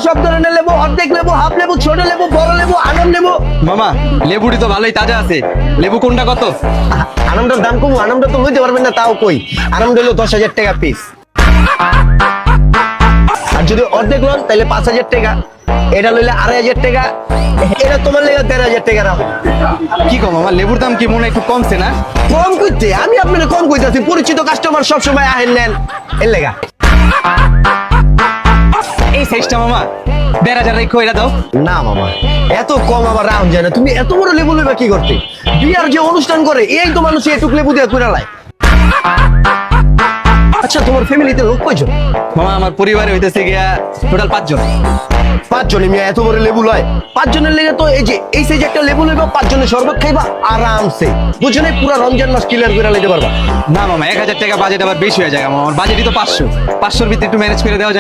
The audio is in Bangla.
সব ধরনের লেবু, অর্ধেক লেবু, হাফ লেবু, ছোট লেবু, বড় লেবু, আনন্দ লেবু। মামা লেবুটি তো ভালোই তাজা আছে, লেবু কোনটা কত? আনন্দের দাম কম, আনন্দ তো লইতে পারবেন না, তাও কই আনন্দ হলো 10,000 টাকা পিস। আর যদি অর্ধেক লন তাহলে 5,000 টাকা, এটা লইলে 2,500 টাকা, এটা তোমার লেগে 13,000 টাকা রাখো। কি কম মামা, লেবুর দাম কি মনে হয় একটু কমছে না? কম কইতে আমি আপনাকে কম কইতাছি, পরিচিত কাস্টমার সব সময় আহেন নেন এর লেগা। এই সাইজটা মামা 1,500 রেখো, এটা দাও। না মামা, এত কম আবার রাউন্ড যায় না। তুমি এত বড় লেবু লইবা কি করতে? বিয়ার যে অনুষ্ঠান করে এই তো মানুষ এটুক লেবু দিয়ে কইরা লাই। আচ্ছা, তোমার ফ্যামিলিতে লোক কয়জন? মামা আমার পরিবারে হইতেছে গিয়া টোটাল 5 জন। 5 জনে মিয়া এত বড় লেবু লয়? 5 জনের লেগে তো এই যে এই সাইজ একটা লেবু লইবা, 5 জনের শরবত খাইবা আরামসে, বুঝছো? পুরো রমজান মাস ক্লিয়ার করে লাইতে পারবা। না মামা 1,000 টাকা বাজেট আবার বেশি হয়ে যায়, আমার বাজেটই তো 500, 500-র ভিতরে একটু ম্যানেজ করে দেওয়া যায় না?